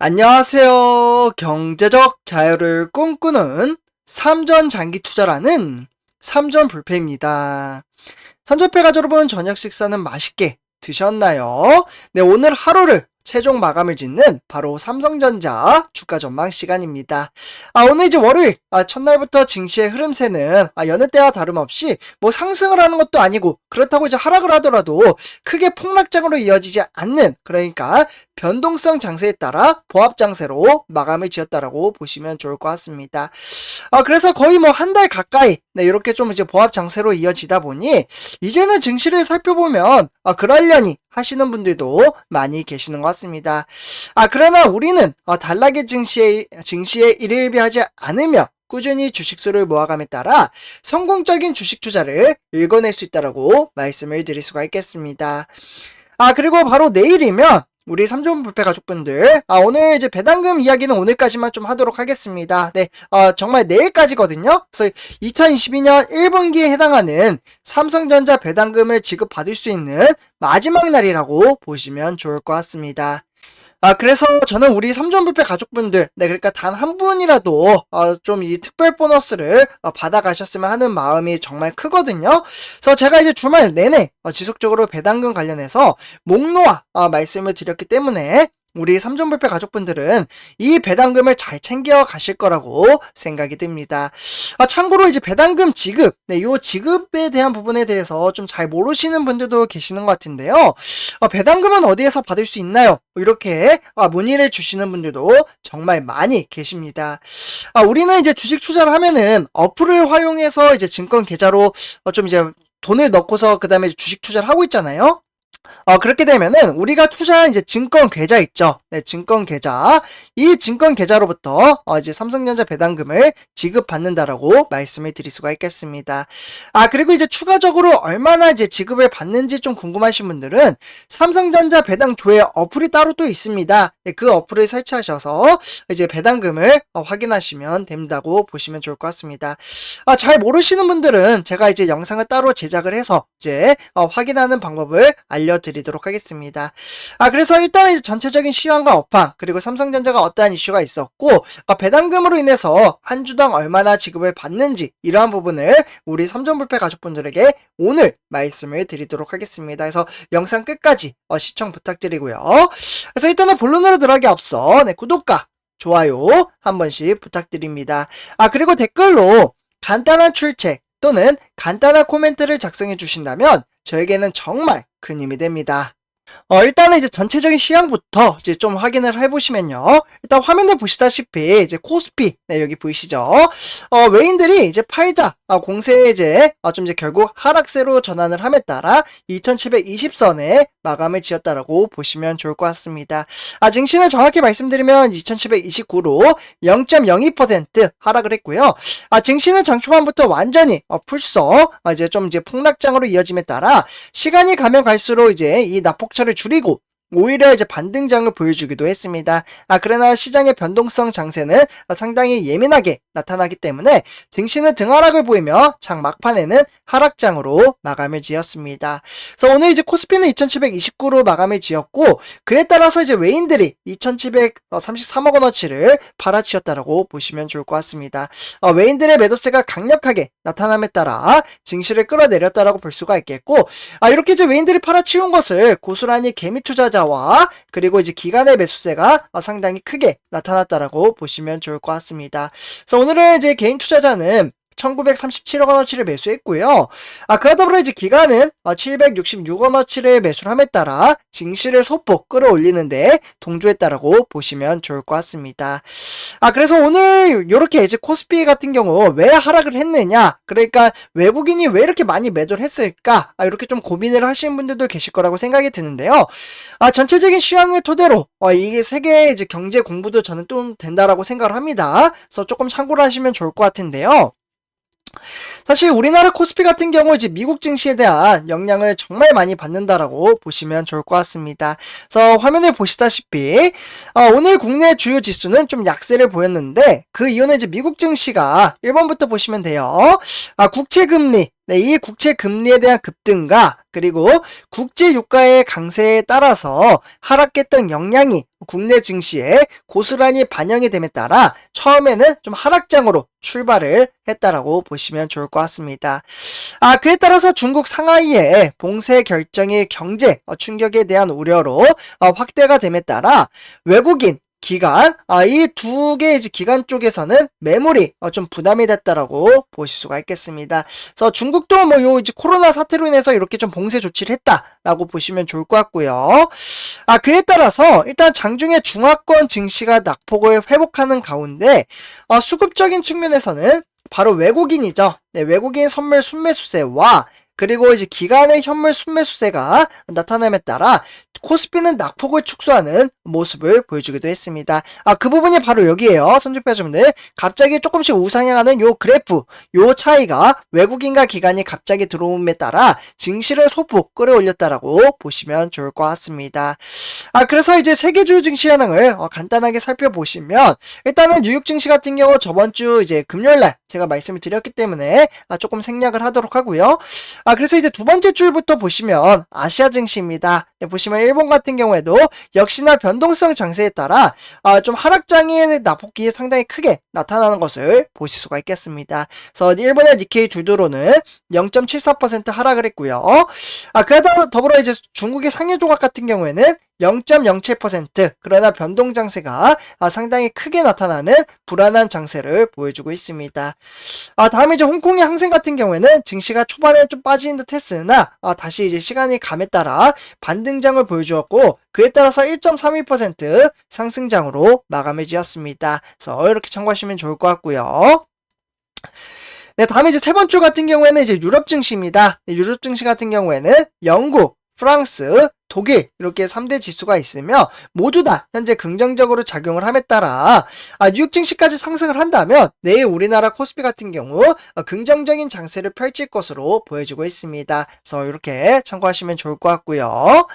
안녕하세요. 경제적 자유를 꿈꾸는 삼전 장기 투자라는 삼전 불패입니다. 삼전패 가족 여러분, 저녁 식사는 맛있게 드셨나요? 네, 오늘 하루를 최종 마감을 짓는 바로 삼성전자 주가 전망 시간입니다. 오늘 이제 월요일, 첫날부터 증시의 흐름세는 여느 때와 다름없이 뭐 상승을 하는 것도 아니고, 그렇다고 이제 하락을 하더라도 크게 폭락장으로 이어지지 않는, 그러니까 변동성 장세에 따라 보합 장세로 마감을 지었다라고 보시면 좋을 것 같습니다. 그래서 거의 뭐 한 달 가까이 이렇게 좀 이제 보합 장세로 이어지다 보니 이제는 증시를 살펴보면 그러려니 하시는 분들도 많이 계시는 것 같습니다. 그러나 우리는 단락의 증시에 일일비하지 않으며 꾸준히 주식수를 모아감에 따라 성공적인 주식 투자를 읽어낼 수 있다라고 말씀을 드릴 수가 있겠습니다. 그리고 바로 내일이면 우리 삼전 불패 가족분들, 오늘 이제 배당금 이야기는 오늘까지만 좀 하도록 하겠습니다. 네, 정말 내일까지거든요. 그래서 2022년 1분기에 해당하는 삼성전자 배당금을 지급받을 수 있는 마지막 날이라고 보시면 좋을 것 같습니다. 그래서 저는 우리 삼전불패 가족분들, 그러니까 단 한 분이라도, 좀 이 특별 보너스를 받아가셨으면 하는 마음이 정말 크거든요. 그래서 제가 이제 주말 내내, 지속적으로 배당금 관련해서 목놓아, 말씀을 드렸기 때문에, 우리 삼전불패 가족분들은 이 배당금을 잘 챙겨 가실 거라고 생각이 듭니다. 참고로 이제 배당금 지급, 요 지급에 대한 부분에 대해서 좀 잘 모르시는 분들도 계시는 것 같은데요. 배당금은 어디에서 받을 수 있나요? 이렇게 문의를 주시는 분들도 정말 많이 계십니다. 우리는 이제 주식 투자를 하면은 어플을 활용해서 이제 증권 계좌로 좀 이제 돈을 넣고서 그 다음에 주식 투자를 하고 있잖아요. 그렇게 되면은 우리가 투자한 이제 증권 계좌 있죠. 네, 증권 계좌. 이 증권 계좌로부터 이제 삼성전자 배당금을 지급받는다라고 말씀을 드릴 수가 있겠습니다. 그리고 이제 추가적으로 얼마나 이제 지급을 받는지 좀 궁금하신 분들은 삼성전자 배당 조회 어플이 따로 또 있습니다. 네, 그 어플을 설치하셔서 이제 배당금을 확인하시면 된다고 보시면 좋을 것 같습니다. 잘 모르시는 분들은 제가 이제 영상을 따로 제작을 해서 이제 확인하는 방법을 알려드리도록 하겠습니다. 그래서 일단 이제 전체적인 시황과 업황, 그리고 삼성전자가 어떠한 이슈가 있었고, 배당금으로 인해서 한 주당 얼마나 지급을 받는지, 이러한 부분을 우리 삼전불패 가족분들에게 오늘 말씀을 드리도록 하겠습니다. 그래서 영상 끝까지 시청 부탁드리고요. 그래서 일단은 본론으로 들어가기 앞서 구독과 좋아요 한 번씩 부탁드립니다. 그리고 댓글로 간단한 출첵 또는 간단한 코멘트를 작성해 주신다면 저에게는 정말 큰 힘이 됩니다. 일단은 이제 전체적인 시황부터 이제 좀 확인을 해보시면요. 일단 화면에 보시다시피 이제 코스피, 여기 보이시죠? 외인들이 이제 팔자, 공세에 이제 좀 이제 결국 하락세로 전환을 함에 따라 2720선에 마감을 지었다라고 보시면 좋을 것 같습니다. 증시는 정확히 말씀드리면 2729로 0.02% 하락을 했고요. 증시는 장 초반부터 완전히 풀서 이제 좀 이제 폭락장으로 이어짐에 따라 시간이 가면 갈수록 이제 이 낙폭차를 줄이고 오히려 이제 반등장을 보여주기도 했습니다. 그러나 시장의 변동성 장세는 상당히 예민하게 나타나기 때문에 증시는 등하락을 보이며 장 막판에는 하락장으로 마감을 지었습니다. 그래서 오늘 이제 코스피는 2729로 마감을 지었고, 그에 따라서 이제 외인들이 2733억 원어치를 팔아치웠다라고 보시면 좋을 것 같습니다. 외인들의 매도세가 강력하게 나타남에 따라 증시를 끌어내렸다라고 볼 수가 있겠고, 이렇게 이제 외인들이 팔아치운 것을 고스란히 개미 투자자 그리고 이제 기관의 매수세가 상당히 크게 나타났다라고 보시면 좋을 것 같습니다. 그래서 오늘은 이제 개인 투자자는 1937억 원어치를 매수했고요. 그와 더불어 이제 기관은 766억 원어치를 매수를 함에 따라 증시를 소폭 끌어올리는데 동조했다라고 보시면 좋을 것 같습니다. 그래서 오늘 이렇게 이제 코스피 같은 경우 왜 하락을 했느냐, 그러니까 외국인이 왜 이렇게 많이 매도를 했을까, 이렇게 좀 고민을 하시는 분들도 계실 거라고 생각이 드는데요. 전체적인 시황을 토대로 이게 세계 이제 경제 공부도 저는 좀 된다라고 생각을 합니다. 그래서 조금 참고를 하시면 좋을 것 같은데요. 사실 우리나라 코스피 같은 경우 이제 미국 증시에 대한 영향을 정말 많이 받는다라고 보시면 좋을 것 같습니다. 그래서 화면에 보시다시피 오늘 국내 주요 지수는 좀 약세를 보였는데 그 이유는 이제 미국 증시가 1번부터 보시면 돼요. 국채 금리, 이 국채 금리에 대한 급등과 그리고 국제 유가의 강세에 따라서 하락했던 영향이 국내 증시에 고스란히 반영이 됨에 따라 처음에는 좀 하락장으로 출발을 했다라고 보시면 좋을 것 같습니다. 그에 따라서 중국 상하이의 봉쇄 결정이 경제 충격에 대한 우려로 확대가 됨에 따라 외국인 기관, 이 두 개의 기관 쪽에서는 매물이 좀 부담이 됐다라고 보실 수가 있겠습니다. 그래서 중국도 뭐 코로나 사태로 인해서 이렇게 좀 봉쇄 조치를 했다라고 보시면 좋을 것 같고요. 그에 따라서 일단 장중에 중화권 증시가 낙폭을 회복하는 가운데 수급적인 측면에서는 바로 외국인이죠. 네, 외국인 선물 순매수세와 그리고 기관의 현물 순매수세가 나타남에 따라 코스피는 낙폭을 축소하는 모습을 보여주기도 했습니다. 그 부분이 바로 여기에요. 선주표자분들 갑자기 조금씩 우상향하는 요 그래프, 요 차이가 외국인과 기관이 갑자기 들어옴에 따라 증시를 소폭 끌어올렸다라고 보시면 좋을 것 같습니다. 그래서 이제 세계 주요 증시 현황을 간단하게 살펴보시면 일단은 뉴욕 증시 같은 경우 저번 주 금요일날 제가 말씀을 드렸기 때문에 조금 생략을 하도록 하고요. 그래서 이제 두 번째 줄부터 보시면 아시아 증시입니다. 보시면 일본 같은 경우에도 역시나 변동성 장세에 따라 좀 하락장의 낙폭이 상당히 크게 나타나는 것을 보실 수가 있겠습니다. 그래서 일본의 니케이 두드로는 0.74% 하락을 했고요. 그에 더불어 이제 중국의 상해 조각 같은 경우에는 0.07% 그러나 변동 장세가 상당히 크게 나타나는 불안한 장세를 보여주고 있습니다. 다음에 이제 홍콩의 항생 같은 경우에는 증시가 초반에 좀 빠지는 듯 했으나 다시 이제 시간이 감에 따라 반등장을 보여주었고 그에 따라서 1.32% 상승장으로 마감을 지었습니다. 그래서 이렇게 참고하시면 좋을 것 같고요. 네, 다음에 이제 세 번째 같은 경우에는 이제 유럽 증시입니다. 네, 유럽 증시 같은 경우에는 영국, 프랑스, 독일 이렇게 3대 지수가 있으며 모두 다 현재 긍정적으로 작용을 함에 따라 뉴욕 증시까지 상승을 한다면 내일 우리나라 코스피 같은 경우 긍정적인 장세를 펼칠 것으로 보여지고 있습니다. 그래서 이렇게 참고하시면 좋을 것 같고요.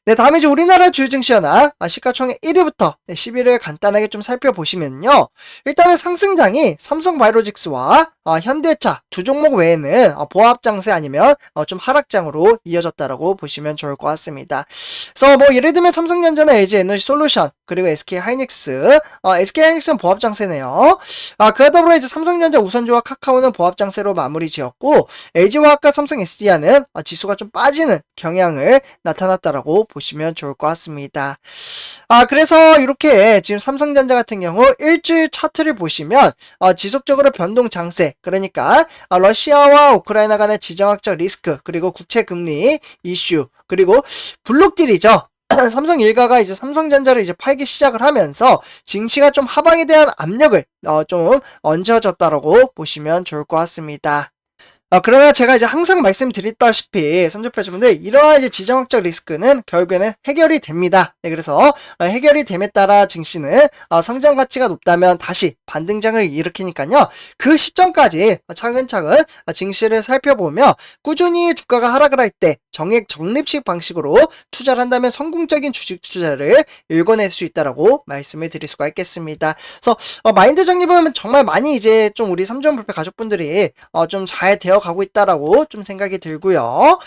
네, 다음에 이제 우리나라 주요 증시 현황 시가총액 1위부터 10위를 간단하게 좀 살펴보시면요. 일단은 상승장이 삼성바이오로직스와 현대차 두 종목 외에는 보합 장세 아니면 좀 하락장으로 이어졌다라고 보시면 좋을 것 같습니다. 그래서 뭐 예를 들면 삼성전자나 LG에너지솔루션 그리고 SK하이닉스, SK하이닉스는 보합 장세네요. 그에 더불어 이제 삼성전자, 우선주와 카카오는 보합 장세로 마무리 지었고 LG화학과 삼성 SDI는 지수가 좀 빠지는 경향을 나타났다라고 보시면 좋을 것 같습니다. 그래서 이렇게 지금 삼성전자 같은 경우 일주일 차트를 보시면 지속적으로 변동 장세, 그러니까 러시아와 우크라이나 간의 지정학적 리스크, 그리고 국채금리 이슈, 그리고 블록딜이죠. 삼성 일가가 이제 삼성전자를 이제 팔기 시작을 하면서 증시가 좀 하방에 대한 압력을 좀 얹어졌다라고 보시면 좋을 것 같습니다. 그러나 제가 이제 항상 말씀드렸다시피 선조표주분들 이러한 이제 지정학적 리스크는 결국에는 해결이 됩니다. 네, 그래서 해결이 됨에 따라 증시는 성장 가치가 높다면 다시 반등장을 일으키니까요. 그 시점까지 차근차근 증시를 살펴보며 꾸준히 주가가 하락을 할 때 정액 적립식 방식으로 투자를 한다면 성공적인 주식 투자를 읽어낼 수 있다라고 말씀을 드릴 수가 있겠습니다. 그래서 마인드 적립은 정말 많이 이제 좀 우리 삼조원불패 가족분들이 좀 잘 되어 가고 있다라고 좀 생각이 들고요.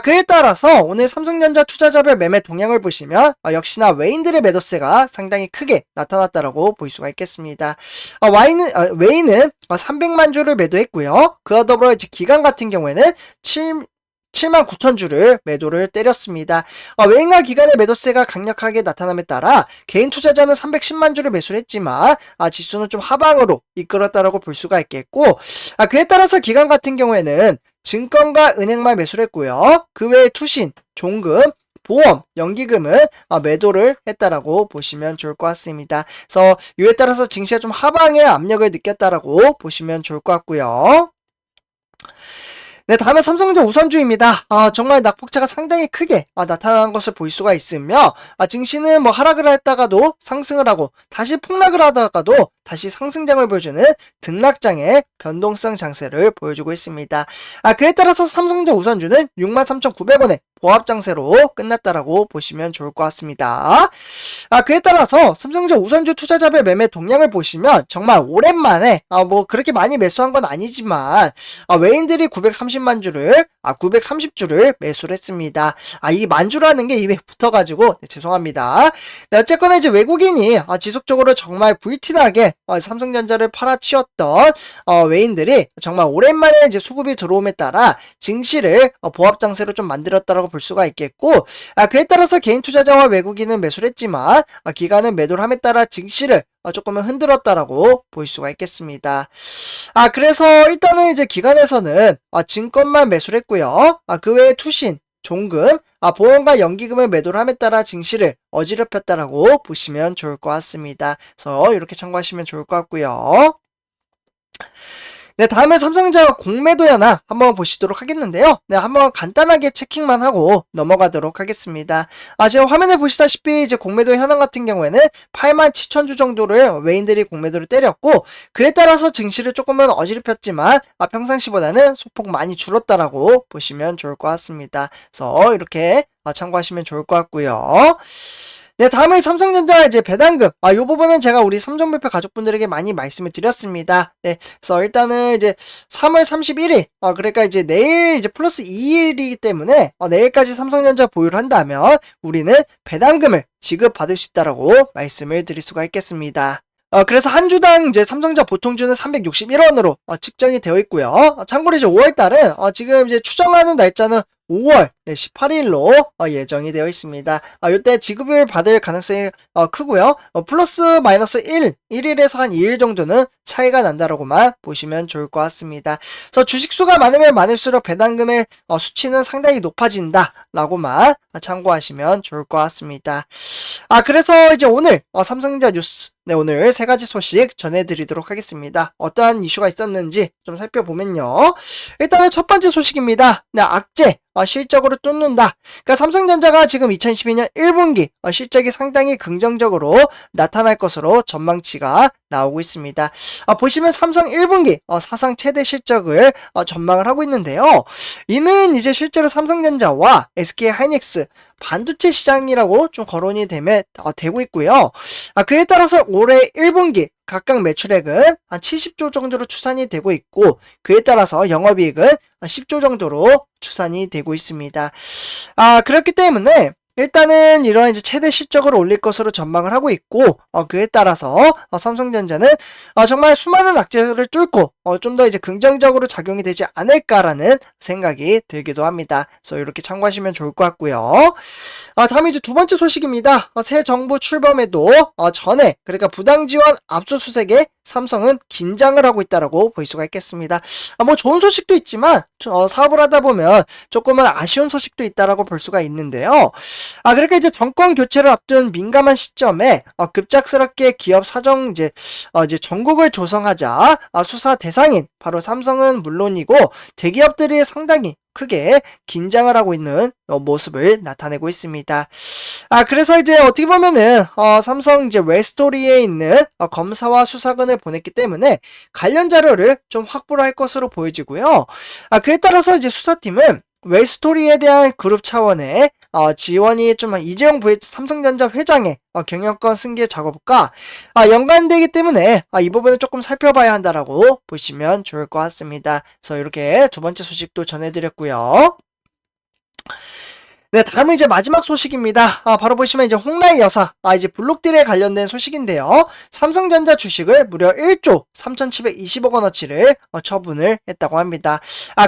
그에 따라서 오늘 삼성전자 투자자별 매매 동향을 보시면 역시나 외인들의 매도세가 상당히 크게 나타났다라고 볼 수가 있겠습니다. 외인은 300만 주를 매도했고요. 그와 더불어 이제 기관 같은 경우에는 7만 9천 주를 매도를 때렸습니다. 외인과 기관의 매도세가 강력하게 나타남에 따라 개인 투자자는 310만 주를 매수를 했지만 지수는 좀 하방으로 이끌었다라고 볼 수가 있겠고 그에 따라서 기관 같은 경우에는 증권과 은행만 매수를 했고요. 그 외에 투신, 종금, 보험, 연기금은 매도를 했다라고 보시면 좋을 것 같습니다. 그래서 이에 따라서 증시가 좀 하방의 압력을 느꼈다라고 보시면 좋을 것 같고요. 네, 다음은 삼성전자 우선주입니다. 정말 낙폭차가 상당히 크게 나타난 것을 볼 수가 있으며 증시는 뭐 하락을 했다가도 상승을 하고 다시 폭락을 하다가도 다시 상승장을 보여주는 등락장의 변동성 장세를 보여주고 있습니다. 그에 따라서 삼성전자 우선주는 63,900원에 보합 장세로 끝났다라고 보시면 좋을 것 같습니다. 그에 따라서 삼성전자 우선주 투자자별 매매 동향을 보시면 정말 오랜만에 뭐 그렇게 많이 매수한 건 아니지만 외인들이 930주를 매수를 했습니다. 이 만주라는 게 입에 붙어가지고 죄송합니다. 네, 어쨌거나 이제 외국인이 지속적으로 정말 불티나게 삼성전자를 팔아치웠던 외인들이 정말 오랜만에 이제 수급이 들어옴에 따라 증시를 보합 장세로 좀 만들었다라고 볼 수가 있겠고, 그에 따라서 개인 투자자와 외국인은 매수를 했지만 기관은 매도를 함에 따라 증시를 조금은 흔들었다라고 볼 수가 있겠습니다. 그래서 일단은 이제 기관에서는 증권만 매수를 했고요. 그 외에 투신, 종금, 보험과 연기금을 매도를 함에 따라 증시를 어지럽혔다라고 보시면 좋을 것 같습니다. 그래서 이렇게 참고하시면 좋을 것 같고요. 네, 다음에 삼성전자 공매도 현황 한번 보시도록 하겠는데요. 네, 한번 간단하게 체킹만 하고 넘어가도록 하겠습니다. 지금 화면에 보시다시피 이제 공매도 현황 같은 경우에는 87,000주 정도를 외인들이 공매도를 때렸고, 그에 따라서 증시를 조금은 어지럽혔지만 평상시보다는 소폭 많이 줄었다라고 보시면 좋을 것 같습니다. 그래서 이렇게 참고하시면 좋을 것 같고요. 네, 다음에 삼성전자 이제 배당금. 이 부분은 제가 우리 삼성물패 가족분들에게 많이 말씀을 드렸습니다. 네, 그래서 일단은 이제 3월 31일, 그러니까 이제 내일 이제 플러스 2일이기 때문에, 내일까지 삼성전자 보유를 한다면, 우리는 배당금을 지급받을 수 있다라고 말씀을 드릴 수가 있겠습니다. 그래서 한 주당 이제 삼성전자 보통주는 361원으로 측정이 되어 있고요. 참고로 이제 5월달은 지금 이제 추정하는 날짜는 5월 18일로 예정이 되어 있습니다. 이때 지급을 받을 가능성이 크고요. 플러스 마이너스 1일에서 한 2일 정도는 차이가 난다라고만 보시면 좋을 것 같습니다. 그래서 주식수가 많으면 많을수록 배당금의 수치는 상당히 높아진다라고만 참고하시면 좋을 것 같습니다. 그래서 이제 오늘 삼성전자 뉴스, 네, 오늘 세 가지 소식 전해드리도록 하겠습니다. 어떠한 이슈가 있었는지 좀 살펴보면요. 일단은 첫 번째 소식입니다. 네, 악재 실적으로 뚫는다. 그러니까 삼성전자가 지금 2012년 1분기 실적이 상당히 긍정적으로 나타날 것으로 전망치가 나오고 있습니다. 보시면 삼성 1분기 사상 최대 실적을 전망을 하고 있는데요. 이는 이제 실제로 삼성전자와 SK하이닉스 반도체 시장이라고 좀 거론이 되고 있고요. 그에 따라서 올해 1분기 각각 매출액은 한 70조 정도로 추산이 되고 있고, 그에 따라서 영업이익은 한 10조 정도로 추산이 되고 있습니다. 그렇기 때문에 일단은 이러한 이제 최대 실적을 올릴 것으로 전망을 하고 있고, 그에 따라서 삼성전자는 정말 수많은 악재를 뚫고 좀 더 이제 긍정적으로 작용이 되지 않을까라는 생각이 들기도 합니다. 그래서 이렇게 참고하시면 좋을 것 같고요. 다음에 이제 두 번째 소식입니다. 새 정부 출범에도 전에, 그러니까 부당 지원 압수수색에 삼성은 긴장을 하고 있다라고 볼 수가 있겠습니다. 뭐 좋은 소식도 있지만 사업을 하다 보면 조금은 아쉬운 소식도 있다라고 볼 수가 있는데요. 그러니까 이제 정권 교체를 앞둔 민감한 시점에 급작스럽게 기업 사정 이제 전국을 조성하자 수사 대상인 바로 삼성은 물론이고 대기업들이 상당히 크게 긴장을 하고 있는 모습을 나타내고 있습니다. 그래서 이제 어떻게 보면은 삼성 이제 웰스토리에 있는 검사와 수사관을 보냈기 때문에 관련 자료를 좀 확보를 할 것으로 보여지고요. 그에 따라서 이제 수사팀은 웰스토리에 대한 그룹 차원의 지원이 좀 이재용 삼성전자 회장의 경영권 승계 작업과 연관되기 때문에 이 부분을 조금 살펴봐야 한다라고 보시면 좋을 것 같습니다. 그래서 이렇게 두 번째 소식도 전해드렸고요. 네, 다음은 이제 마지막 소식입니다. 바로 보시면 이제 홍라이 여사, 이제 블록딜에 관련된 소식인데요. 삼성전자 주식을 무려 1조 3,720억 원어치를 처분을 했다고 합니다.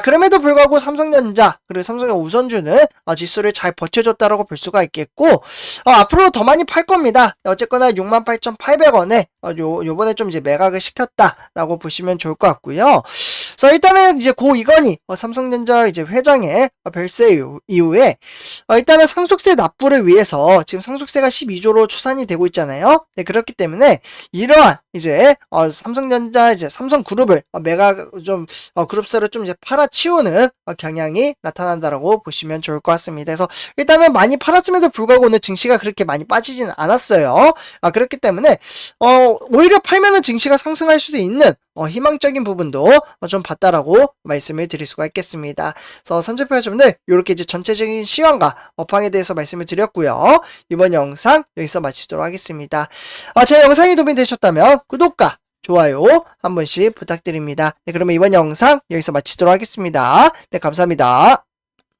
그럼에도 불구하고 삼성전자, 그리고 삼성의 우선주는 지수를 잘 버텨줬다라고 볼 수가 있겠고, 앞으로 더 많이 팔 겁니다. 어쨌거나 68,800원에 요번에 좀 이제 매각을 시켰다라고 보시면 좋을 것 같고요. 그래서 일단은 이제 고 이건희 삼성전자 이제 회장의 별세 이후에 일단은 상속세 납부를 위해서 지금 상속세가 12조로 추산이 되고 있잖아요. 네, 그렇기 때문에 이러한 이제 삼성전자 이제 삼성그룹을 매각 좀 그룹사를 좀 이제 팔아치우는 경향이 나타난다라고 보시면 좋을 것 같습니다. 그래서 일단은 많이 팔았음에도 불구하고 오늘 증시가 그렇게 많이 빠지지는 않았어요. 그렇기 때문에 오히려 팔면은 증시가 상승할 수도 있는 희망적인 부분도 좀 봤다라고 말씀을 드릴 수가 있겠습니다. 그래서 선조표 가족분들 이렇게 이제 전체적인 시황과 업황에 대해서 말씀을 드렸고요. 이번 영상 여기서 마치도록 하겠습니다. 제 영상이 도움이 되셨다면 구독과 좋아요 한 번씩 부탁드립니다. 네, 그러면 이번 영상 여기서 마치도록 하겠습니다. 네, 감사합니다.